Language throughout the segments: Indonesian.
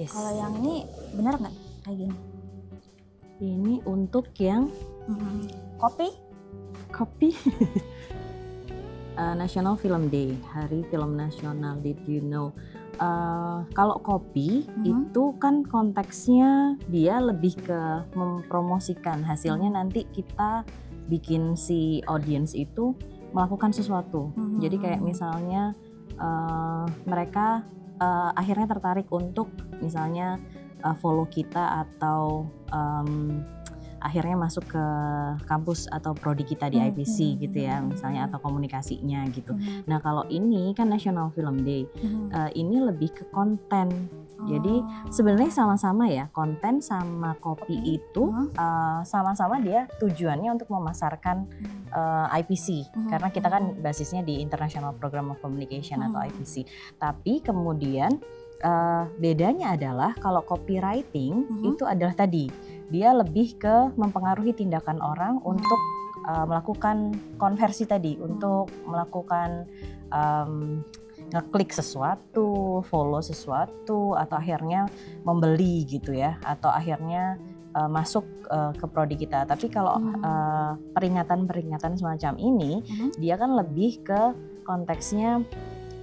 Yes. Kalau yang ini benar nggak kayak gini? Ini untuk yang Kopi? kopi. National Film Day, Hari Film Nasional. Did you know? Kalau kopi itu kan konteksnya dia lebih ke mempromosikan hasilnya, nanti kita bikin si audience itu melakukan sesuatu. Jadi kayak misalnya mereka akhirnya tertarik untuk misalnya follow kita atau akhirnya masuk ke kampus atau prodi kita di IPC gitu ya misalnya, atau komunikasinya gitu. Nah kalau ini kan National Film Day, ini lebih ke konten. Jadi sebenarnya sama-sama ya, konten sama kopi itu sama-sama dia tujuannya untuk memasarkan IPC, karena kita kan basisnya di International Program of Communication atau IPC. Tapi kemudian bedanya adalah kalau copywriting itu adalah tadi dia lebih ke mempengaruhi tindakan orang untuk melakukan konversi tadi, untuk melakukan ngeklik sesuatu, follow sesuatu, atau akhirnya membeli gitu ya, atau akhirnya masuk ke prodi kita. Tapi kalau peringatan-peringatan semacam ini, dia kan lebih ke konteksnya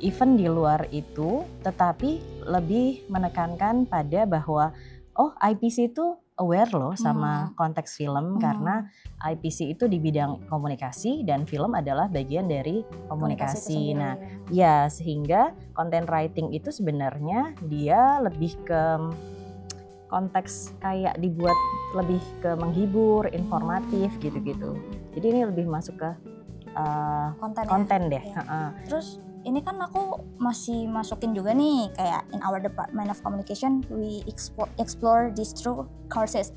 event di luar itu, tetapi lebih menekankan pada bahwa IPC itu aware loh sama konteks film, karena IPC itu di bidang komunikasi dan film adalah bagian dari komunikasi. Nah, ya sehingga content writing itu sebenarnya dia lebih ke konteks kayak dibuat lebih ke menghibur, informatif gitu-gitu. Jadi ini lebih masuk ke konten deh. Ya. Terus ini kan aku masih masukin juga nih kayak in our Department of Communication we explore these through courses.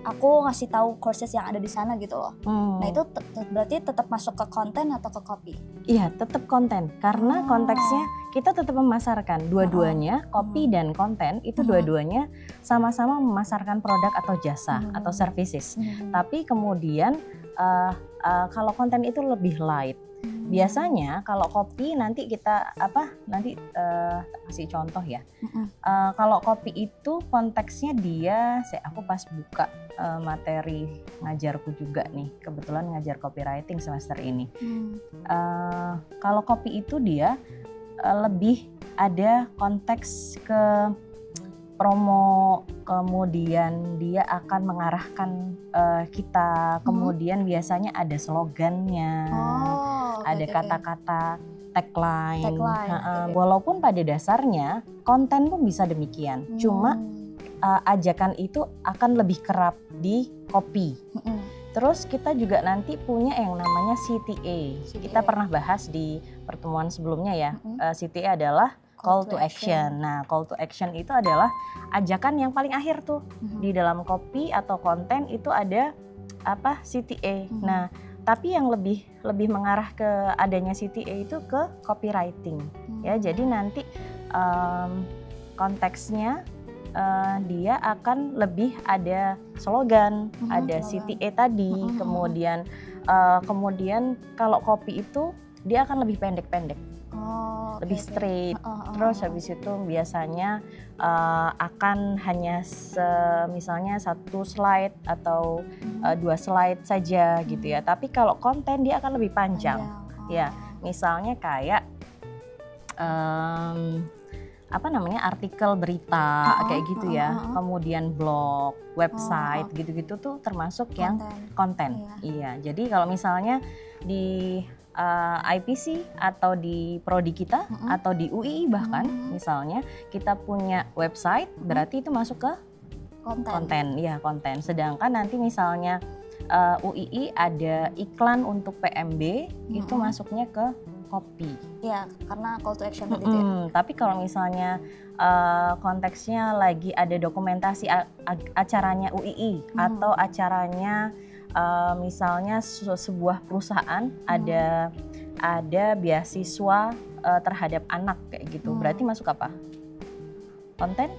Aku ngasih tahu courses yang ada di sana gitu loh. Nah itu berarti tetap masuk ke konten atau ke copy? Iya, tetap konten, karena konteksnya kita tetap memasarkan dua-duanya, copy dan konten itu dua-duanya sama-sama memasarkan produk atau jasa atau services. Tapi kemudian kalau konten itu lebih light. Biasanya kalau kopi nanti kita kasih contoh ya. Kalau kopi itu konteksnya dia, aku pas buka materi ngajarku juga nih, kebetulan ngajar copywriting semester ini. Kalau kopi itu dia lebih ada konteks ke promo, kemudian dia akan mengarahkan kita, kemudian biasanya ada slogannya, ada kata-kata tagline. Walaupun pada dasarnya konten pun bisa demikian, cuma ajakan itu akan lebih kerap di copy. Terus kita juga nanti punya yang namanya CTA. Kita pernah bahas di pertemuan sebelumnya ya. CTA adalah call to action. Nah, call to action itu adalah ajakan yang paling akhir tuh. Di dalam copy atau konten itu ada CTA. Nah, tapi yang lebih mengarah ke adanya CTA itu ke copywriting. Ya, jadi nanti konteksnya dia akan lebih ada slogan, ada CTA tadi, kemudian kalau copy itu dia akan lebih pendek-pendek. Lebih straight. Terus habis itu biasanya akan hanya misalnya satu slide atau 2 slide saja gitu ya. Tapi kalau konten dia akan lebih panjang. Ya, misalnya kayak artikel berita kayak gitu ya. Kemudian blog, website gitu-gitu tuh termasuk yang konten. Iya. Jadi kalau misalnya di IPC atau di prodi kita atau di UII bahkan misalnya kita punya website, berarti itu masuk ke konten. Ya, konten. Sedangkan nanti misalnya UII ada iklan untuk PMB, itu masuknya ke copy. Iya, karena call to action tadi itu ya. Tapi kalau misalnya konteksnya lagi ada dokumentasi acaranya UII atau acaranya misalnya sebuah perusahaan ada beasiswa terhadap anak kayak gitu, berarti masuk apa? Konten?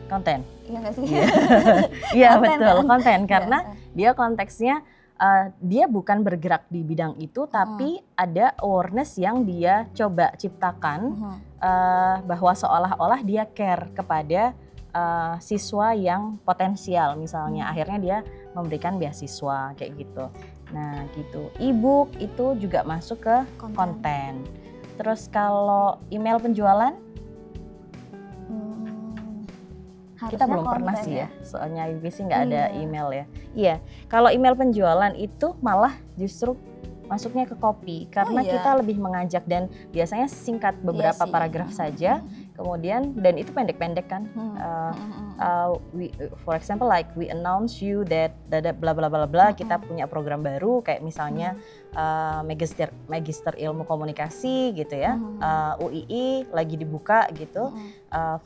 Konten. Iya nggak sih? Iya betul, konten, karena dia konteksnya dia bukan bergerak di bidang itu, tapi ada awareness yang dia coba ciptakan bahwa seolah-olah dia care kepada siswa yang potensial, misalnya akhirnya dia memberikan beasiswa kayak gitu. Nah gitu. E-book itu juga masuk ke konten. Terus kalau email penjualan, kita belum pernah sih ya, soalnya IBC nggak ada email ya. Iya, kalau email penjualan itu malah justru masuknya ke copy karena kita lebih mengajak dan biasanya singkat beberapa paragraf saja, kemudian dan itu pendek-pendek kan. For example like we announce you that bla bla bla bla, kita punya program baru kayak misalnya Magister Ilmu Komunikasi gitu ya, UII lagi dibuka gitu,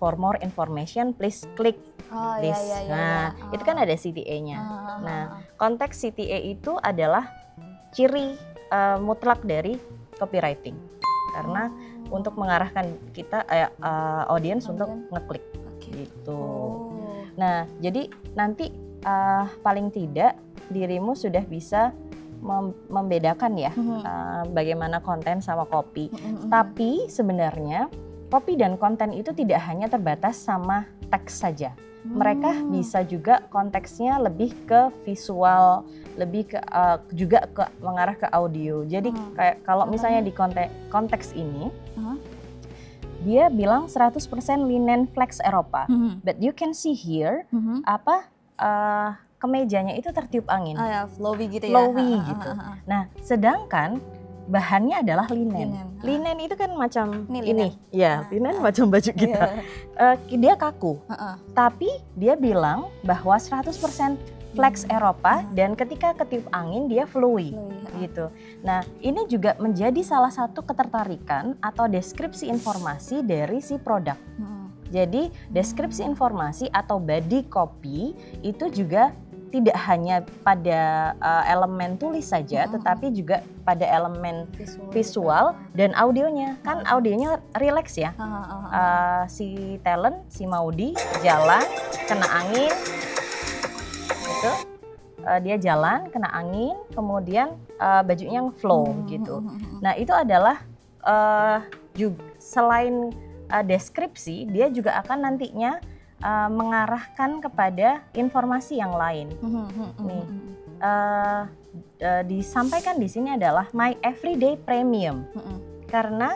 for more information please click this. Itu kan ada CTA-nya. Nah konteks CTA itu adalah ciri mutlak dari copywriting karena untuk mengarahkan kita audiens untuk ngeklik gitu. Nah jadi nanti paling tidak dirimu sudah bisa membedakan ya bagaimana konten sama copy. Tapi sebenarnya copy dan konten itu tidak hanya terbatas sama teks saja. Mereka bisa juga konteksnya lebih ke visual, lebih ke juga ke mengarah ke audio. Jadi kayak kalau misalnya di konteks ini dia bilang 100% linen flex Eropa. But you can see here kemejanya itu tertiup angin. Flowy gitu ya. Flowy gitu. Nah, sedangkan bahannya adalah linen. Linen itu kan macam ini. Ya, linen macam baju kita. Dia kaku. Tapi dia bilang bahwa 100% flex Eropa dan ketika ketiup angin dia flowy gitu. Nah, ini juga menjadi salah satu ketertarikan atau deskripsi informasi dari si produk. Jadi, deskripsi informasi atau body copy itu juga tidak hanya pada elemen tulis saja, tetapi juga pada elemen visual dan audionya. Kan audionya relax ya. Si talent, si Maudy jalan, kena angin, gitu. Dia jalan, kena angin, kemudian bajunya yang flow gitu. Nah itu adalah selain deskripsi, dia juga akan nantinya mengarahkan kepada informasi yang lain. Nih, disampaikan di sini adalah my everyday premium. Karena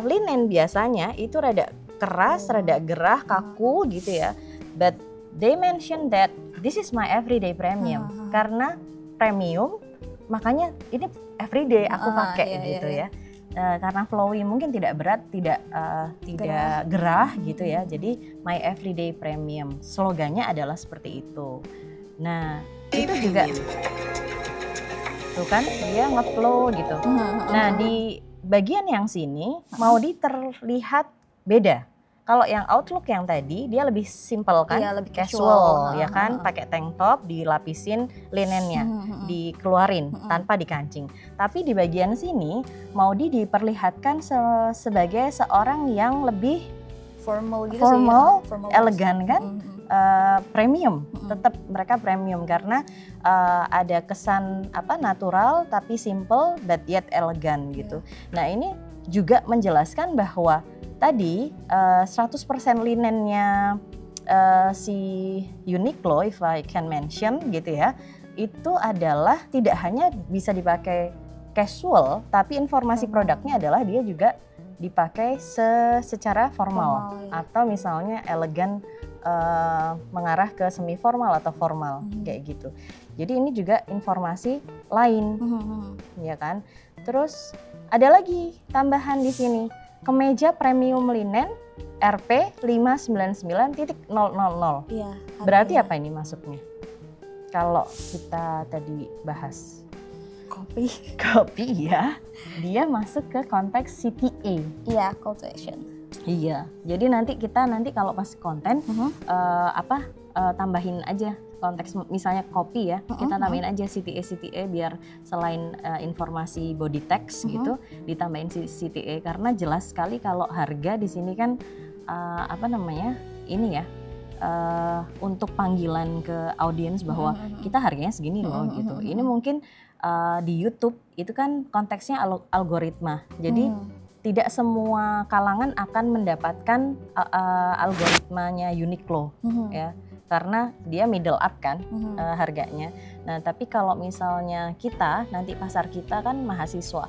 linen biasanya itu rada keras, rada gerah, kaku gitu ya. But they mention that this is my everyday premium. Karena premium, makanya ini everyday aku pakai gitu ya. Karena flowy mungkin tidak berat, tidak gerah gitu ya. Jadi my everyday premium. Slogannya adalah seperti itu. Nah, itu juga tuh kan dia nge-flow gitu. Nah, di bagian yang sini Maudy terlihat beda. Kalau yang Outlook yang tadi dia lebih simple kan, lebih casual ya kan, pakai tank top, dilapisin linennya, dikeluarin tanpa dikancing. Tapi di bagian sini Maudy diperlihatkan sebagai seorang yang lebih formal gitu formal, elegan kan, premium. Tetap mereka premium karena ada kesan natural tapi simple but yet elegan gitu. Nah ini juga menjelaskan bahwa tadi 100% linennya si Uniqlo, if I can mention gitu ya, itu adalah tidak hanya bisa dipakai casual, tapi informasi produknya adalah dia juga dipakai secara formal atau misalnya elegan mengarah ke semi formal atau formal kayak gitu. Jadi ini juga informasi lain, ya kan. Terus ada lagi tambahan di sini. Kemeja premium linen RP 599.000. Iya. Berarti apa ini masuknya? Kalau kita tadi bahas copy ya, dia masuk ke konteks CTA. Iya, call to action. Iya. Jadi nanti kalau pas konten tambahin aja konteks misalnya copy ya, kita tambahin aja CTA biar selain informasi body text gitu ditambahin CTA karena jelas sekali kalau harga di sini kan ini ya untuk panggilan ke audiens bahwa kita harganya segini loh gitu. Ini mungkin di YouTube itu kan konteksnya algoritma. Jadi tidak semua kalangan akan mendapatkan algoritmanya Uniqlo ya, karena dia middle up kan harganya. Nah, tapi kalau misalnya kita nanti pasar kita kan mahasiswa,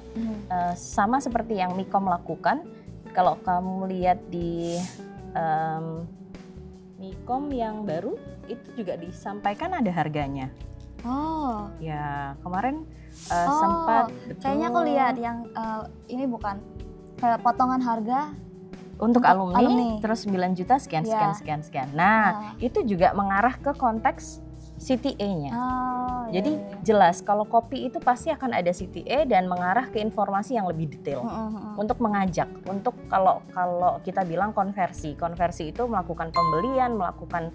sama seperti yang Mikom lakukan. Kalau kamu lihat di Mikom yang baru itu juga disampaikan ada harganya. Oh Ya kemarin sempat kayaknya aku lihat yang ini bukan kayak potongan harga untuk alumni terus 9 juta sekian. Nah, itu juga mengarah ke konteks CTA-nya. Jadi jelas kalau kopi itu pasti akan ada CTA dan mengarah ke informasi yang lebih detail. Untuk mengajak, untuk kalau kita bilang konversi itu melakukan pembelian, melakukan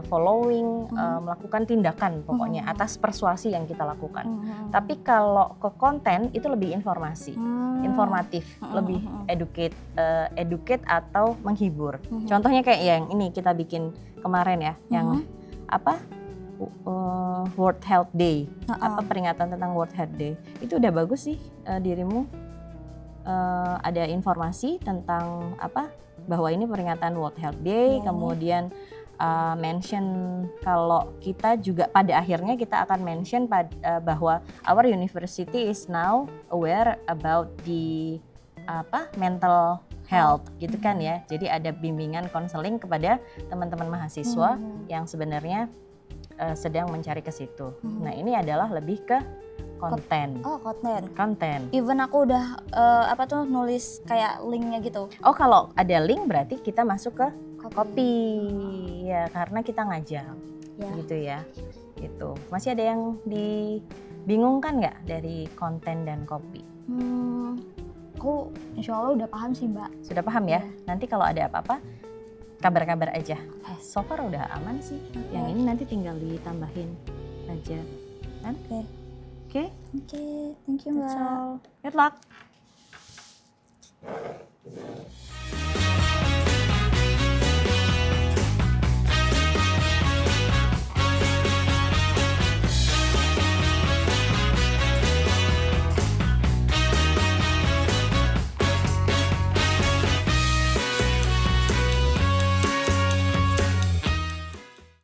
following, melakukan tindakan pokoknya atas persuasi yang kita lakukan. Tapi kalau ke konten itu lebih informatif, lebih educate atau menghibur. Contohnya kayak yang ini kita bikin kemarin ya, yang apa? World Health Day, apa peringatan tentang World Health Day. Itu udah bagus sih dirimu. Ada informasi tentang apa? Bahwa ini peringatan World Health Day, kemudian mention kalau kita juga pada akhirnya kita akan mention bahwa our university is now aware about the mental health gitu kan ya. Jadi ada bimbingan konseling kepada teman-teman mahasiswa yang sebenarnya sedang mencari ke situ. Nah, ini adalah lebih ke konten. Oh, konten. Even aku udah nulis kayak linknya gitu. Oh, kalau ada link berarti kita masuk ke kopi. Ya, karena kita ngajak. Gitu ya. Gitu. Masih ada yang dibingungkan nggak dari konten dan kopi? Aku insya Allah udah paham sih, Mbak. Sudah paham ya? Nanti kalau ada apa-apa kabar-kabar aja. So far udah aman sih. Yang ini nanti tinggal ditambahin aja. Kan? Oke. Thank you, Mbak. Good luck.